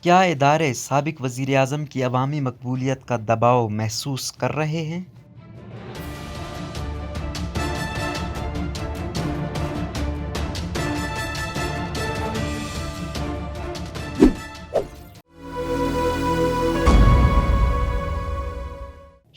کیا ادارے سابق وزیر اعظم کی عوامی مقبولیت کا دباؤ محسوس کر رہے ہیں؟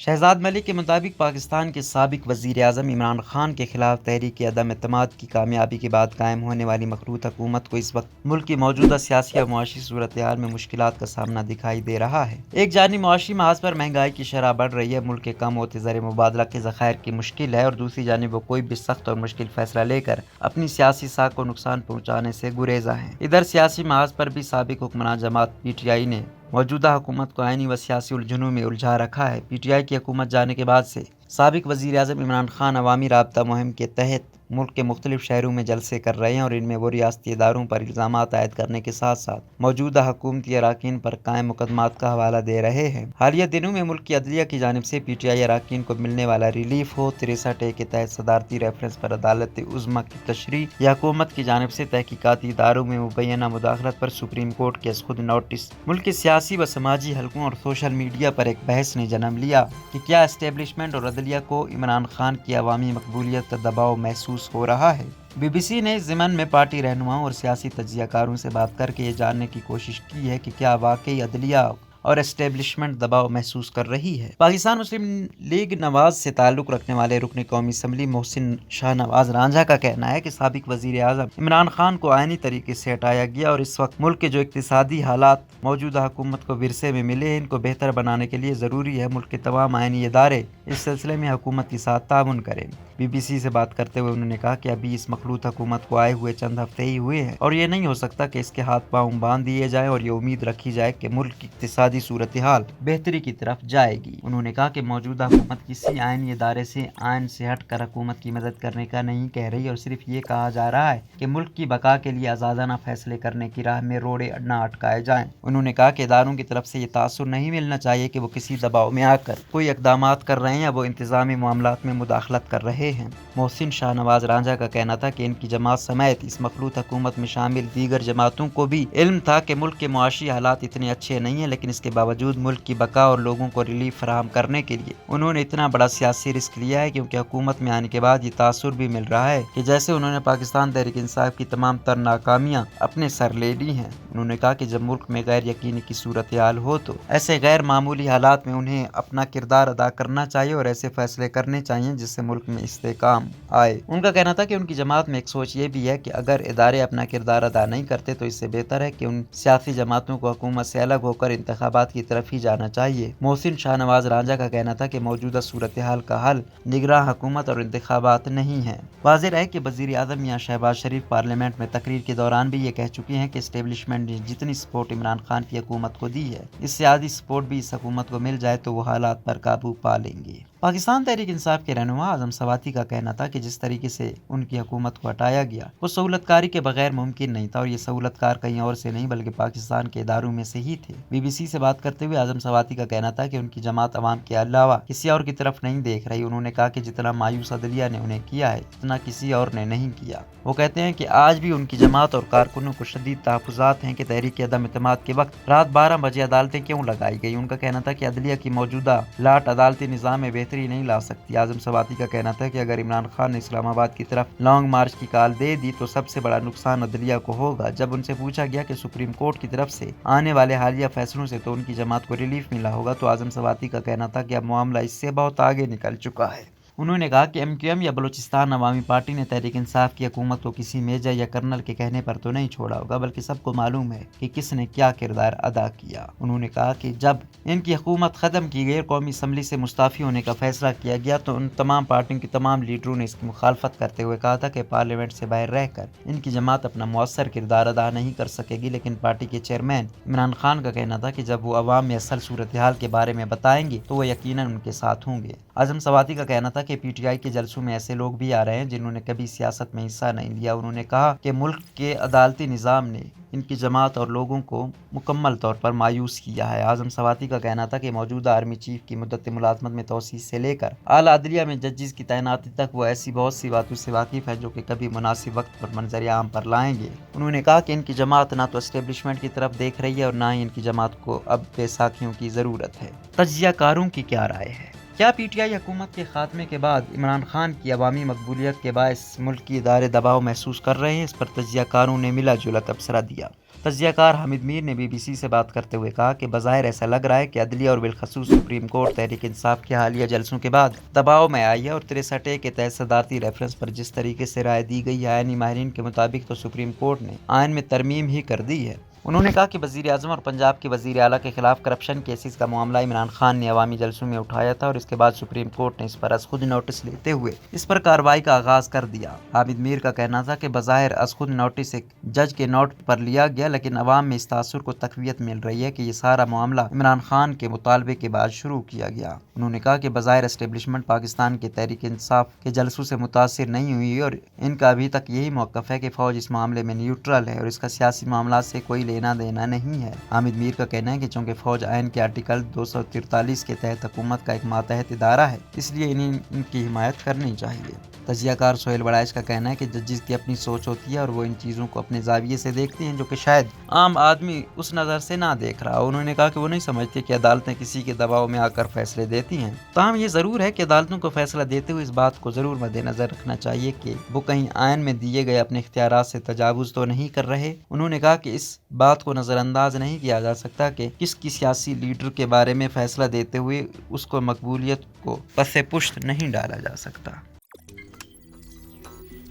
شہزاد ملک کے مطابق پاکستان کے سابق وزیر اعظم عمران خان کے خلاف تحریک عدم اعتماد کی کامیابی کے بعد قائم ہونے والی مخلوط حکومت کو اس وقت ملک کی موجودہ سیاسی اور معاشی صورتحال میں مشکلات کا سامنا دکھائی دے رہا ہے۔ ایک جانب معاشی محاذ پر مہنگائی کی شرح بڑھ رہی ہے، ملک کے کم ہوتے زر مبادلہ کے ذخائر کی مشکل ہے، اور دوسری جانب وہ کوئی بھی سخت اور مشکل فیصلہ لے کر اپنی سیاسی ساکھ کو نقصان پہنچانے سے گریزاں ہیں۔ ادھر سیاسی محاذ پر بھی سابق حکمران جماعت پی ٹی آئی نے موجودہ حکومت کو آئینی و سیاسی الجھنوں میں الجھا رکھا ہے۔ پی ٹی آئی کی حکومت جانے کے بعد سے سابق وزیر اعظم عمران خان عوامی رابطہ مہم کے تحت ملک کے مختلف شہروں میں جلسے کر رہے ہیں، اور ان میں وہ ریاستی اداروں پر الزامات عائد کرنے کے ساتھ ساتھ موجودہ حکومتی اراکین پر قائم مقدمات کا حوالہ دے رہے ہیں۔ حالیہ دنوں میں ملک کی عدلیہ کی جانب سے پی ٹی آئی اراکین کو ملنے والا ریلیف ہو 63A کے تحت صدارتی ریفرنس پر عدالت عظمیٰ کی تشریح یا حکومت کی جانب سے تحقیقاتی اداروں میں مبینہ مداخلت پر سپریم کورٹ کے از خود نوٹس، ملک کے سیاسی و سماجی حلقوں اور سوشل میڈیا پر ایک بحث نے جنم لیا کہ کیا اسٹیبلشمنٹ اور عدلیہ کو عمران خان کی عوامی مقبولیت کا دباؤ محسوس ہو رہا ہے۔ بی بی سی نے اس ضمن میں پارٹی رہنماؤں اور سیاسی تجزیہ کاروں سے بات کر کے یہ جاننے کی کوشش کی ہے کہ کیا واقعی عدلیہ اور اسٹیبلشمنٹ دباؤ محسوس کر رہی ہے۔ پاکستان مسلم لیگ نواز سے تعلق رکھنے والے رکن قومی اسمبلی محسن شاہ نواز رانجھا کا کہنا ہے کہ سابق وزیر اعظم عمران خان کو آئینی طریقے سے ہٹایا گیا، اور اس وقت ملک کے جو اقتصادی حالات موجودہ حکومت کو ورثے میں ملے ہیں، ان کو بہتر بنانے کے لیے ضروری ہے ملک کے تمام آئینی ادارے اس سلسلے میں حکومت کے ساتھ تعاون کریں۔ بی بی سی سے بات کرتے ہوئے انہوں نے کہا کہ ابھی اس مخلوط حکومت کو آئے ہوئے چند ہفتے ہی ہوئے ہیں، اور یہ نہیں ہو سکتا کہ اس کے ہاتھ پاؤں باندھ دیے جائیں اور یہ امید رکھی جائے کہ ملک کی اقتصادی صورتحال بہتری کی طرف جائے گی۔ انہوں نے کہا کہ موجودہ حکومت کسی آئینی ادارے سے آئین سے ہٹ کر حکومت کی مدد کرنے کا نہیں کہہ رہی، اور صرف یہ کہا جا رہا ہے کہ ملک کی بقا کے لیے آزادانہ فیصلے کرنے کی راہ میں روڑے نہ اٹکائے جائیں۔ انہوں نے کہا کہ اداروں کی طرف سے یہ تاثر نہیں ملنا چاہیے کہ وہ کسی دباؤ میں آ کر کوئی اقدامات کر رہے ہیں یا وہ انتظامی معاملات میں مداخلت کر رہے ہیں۔ محسن شاہ نواز رانجھا کا کہنا تھا کہ ان کی جماعت سمیت اس مخلوط حکومت میں شامل دیگر جماعتوں کو بھی علم تھا کہ ملک کے معاشی حالات اتنے اچھے نہیں ہیں، لیکن اس کے باوجود ملک کی بقا اور لوگوں کو ریلیف فراہم کرنے کے لیے انہوں نے اتنا بڑا سیاسی رسک لیا ہے، کیونکہ حکومت میں آنے کے بعد یہ تاثر بھی مل رہا ہے کہ جیسے انہوں نے پاکستان تحریک انصاف کی تمام تر ناکامیاں اپنے سر لے لی ہیں۔ انہوں نے کہا کہ جب ملک میں غیر یقینی کی صورتحال ہو تو ایسے غیر معمولی حالات میں انہیں اپنا کردار ادا کرنا چاہیے اور ایسے فیصلے کرنے چاہیے جس سے ملک میں استحکام آئے۔ ان کا کہنا تھا کہ ان کی جماعت میں ایک سوچ یہ بھی ہے کہ اگر ادارے اپنا کردار ادا نہیں کرتے تو اس سے بہتر ہے کہ ان سیاسی جماعتوں کو حکومت سے الگ ہو کر انتخابات کی طرف ہی جانا چاہیے۔ محسن شاہ نواز رانجھا کا کہنا تھا کہ موجودہ صورتحال کا حل نگراں حکومت اور انتخابات نہیں ہے۔ واضح رہے کہ وزیر اعظم میاں شہباز شریف پارلیمنٹ میں تقریر کے دوران بھی یہ کہہ چکے ہیں کہ اسٹیبلشمنٹ نے جتنی سپورٹ عمران خان کی حکومت کو دی ہے، اس سے آدھی سپورٹ بھی اس حکومت کو مل جائے تو وہ حالات پر قابو پا لیں گے۔ پاکستان تحریک انصاف کے رہنما اعظم سواتی کا کہنا تھا کہ جس طریقے سے ان کی حکومت کو ہٹایا گیا وہ سہولت کاری کے بغیر ممکن نہیں تھا، اور یہ سہولت کار کہیں اور سے نہیں بلکہ پاکستان کے اداروں میں سے ہی تھے۔ بی بی سی سے بات کرتے ہوئے اعظم سواتی کا کہنا تھا کہ ان کی جماعت عوام کے علاوہ کسی اور کی طرف نہیں دیکھ رہی۔ انہوں نے کہا کہ جتنا مایوس عدلیہ نے انہیں کیا ہے اتنا کسی اور نے نہیں کیا۔ وہ کہتے ہیں کہ آج بھی ان کی جماعت اور کارکنوں کو شدید تحفظات ہیں کہ تحریک عدم اعتماد کے وقت رات 12 بجے عدالتیں کیوں لگائی گئی۔ ان کا کہنا تھا کہ عدلیہ کی موجودہ لاٹ عدالتی نظام میں بہتری نہیں لا سکتی۔ اعظم سواتی کا کہنا تھا کہ اگر عمران خان نے اسلام آباد کی طرف لانگ مارچ کی کال دے دی تو سب سے بڑا نقصان عدلیہ کو ہوگا۔ جب ان سے پوچھا گیا کہ سپریم کورٹ کی طرف سے آنے والے حالیہ فیصلوں سے تو ان کی جماعت کو ریلیف ملا ہوگا، تو اعظم سواتی کا کہنا تھا کہ اب معاملہ اس سے بہت آگے نکل چکا ہے۔ انہوں نے کہا کہ ایم کیو ایم یا بلوچستان عوامی پارٹی نے تحریک انصاف کی حکومت کو کسی میجر یا کرنل کے کہنے پر تو نہیں چھوڑا ہوگا، بلکہ سب کو معلوم ہے کہ کس نے کیا کردار ادا کیا۔ انہوں نے کہا کہ جب ان کی حکومت ختم کی گئی اور قومی اسمبلی سے مستعفی ہونے کا فیصلہ کیا گیا تو ان تمام پارٹیوں کے تمام لیڈروں نے اس کی مخالفت کرتے ہوئے کہا تھا کہ پارلیمنٹ سے باہر رہ کر ان کی جماعت اپنا مؤثر کردار ادا نہیں کر سکے گی، لیکن پارٹی کے چیئرمین عمران خان کا کہنا تھا کہ جب وہ عوام میں اصل صورتحال کے بارے میں بتائیں گے تو وہ یقیناً ان کے ساتھ ہوں گے۔ اعظم سواتی کا کہنا تھا کہ کہ پی ٹی آئی کے جلسوں میں ایسے لوگ بھی آ رہے ہیں جنہوں نے کبھی سیاست میں حصہ نہیں لیا۔ انہوں نے کہا کہ ملک کے عدالتی نظام نے ان کی جماعت اور لوگوں کو مکمل طور پر مایوس کیا ہے۔ اعظم سواتی کا کہنا تھا کہ موجودہ آرمی چیف کی مدت ملازمت میں توسیع سے لے کر اعلیٰ عدلیہ میں ججز کی تعیناتی تک وہ ایسی بہت سی باتوں سے واقف ہے جو کہ کبھی مناسب وقت پر منظر عام پر لائیں گے۔ انہوں نے کہا کہ ان کی جماعت نہ تو اسٹیبلشمنٹ کی طرف دیکھ رہی ہے اور نہ ہی ان کی جماعت کو اب بیساکھیوں کی ضرورت ہے۔ تجزیہ کاروں کی کیا رائے ہے؟ کیا پی ٹی آئی حکومت کے خاتمے کے بعد عمران خان کی عوامی مقبولیت کے باعث ملکی ادارے دباؤ محسوس کر رہے ہیں؟ اس پر تجزیہ کاروں نے ملا جلا تبصرہ دیا۔ تجزیہ کار حامد میر نے بی بی سی سے بات کرتے ہوئے کہا کہ بظاہر ایسا لگ رہا ہے کہ عدلیہ اور بالخصوص سپریم کورٹ تحریک انصاف کے حالیہ جلسوں کے بعد دباؤ میں آئی ہے اور 63A کے تحت صدارتی ریفرنس پر جس طریقے سے رائے دی گئی ہے، آئینی ماہرین کے مطابق تو سپریم کورٹ نے آئین میں ترمیم ہی کر دی ہے۔ انہوں نے کہا کہ وزیر اعظم اور پنجاب کے وزیر اعلیٰ کے خلاف کرپشن کیسز کا معاملہ عمران خان نے عوامی جلسوں میں اٹھایا تھا اور اس کے بعد سپریم کورٹ نے اس پر از خود نوٹس لیتے ہوئے اس پر کارروائی کا آغاز کر دیا۔ حامد میر کا کہنا تھا کہ بظاہر از خود نوٹس ایک جج کے نوٹ پر لیا گیا، لیکن عوام میں اس تاثر کو تقویت مل رہی ہے کہ یہ سارا معاملہ عمران خان کے مطالبے کے بعد شروع کیا گیا۔ انہوں نے کہا کہ بظاہر اسٹیبلشمنٹ پاکستان کے تحریک انصاف کے جلسوں سے متاثر نہیں ہوئی اور ان کا ابھی تک یہی موقف ہے کہ فوج اس معاملے میں نیوٹرل ہے اور اس کا سیاسی معاملات سے کوئی لینا دینا نہیں ہے۔ حامد میر کا کہنا ہے کہ چونکہ فوج آئین کے آرٹیکل 243 کے تحت حکومت کا ایک ماتحت ادارہ ہے، اس لیے انہیں ان کی حمایت کرنی چاہیے۔ تجزیہ کار سہیل بڑائش کا کہنا ہے کہ ججز کی اپنی سوچ ہوتی ہے اور وہ ان چیزوں کو اپنے زاویے سے دیکھتے ہیں جو کہ شاید عام آدمی اس نظر سے نہ دیکھ رہا۔ انہوں نے کہا کہ وہ نہیں سمجھتے کہ عدالتیں کسی کے دباؤ میں آ کر فیصلے دیتی ہیں، تاہم یہ ضرور ہے کہ عدالتوں کو فیصلہ دیتے ہوئے اس بات کو ضرور مد نظر رکھنا چاہیے کہ وہ کہیں آئین میں دیے گئے اپنے اختیارات سے تجاوز تو نہیں کر رہے۔ انہوں نے کہا کہ اس بات کو نظر انداز نہیں کیا جا سکتا کہ کسی سیاسی لیڈر کے بارے میں فیصلہ دیتے ہوئے اس کو مقبولیت کو پس پشت نہیں ڈالا جا سکتا۔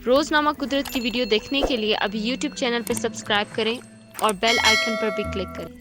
روزنامہ قدرت کی ویڈیو دیکھنے کے لیے ابھی یوٹیوب چینل پر سبسکرائب کریں اور بیل آئیکن پر بھی کلک کریں۔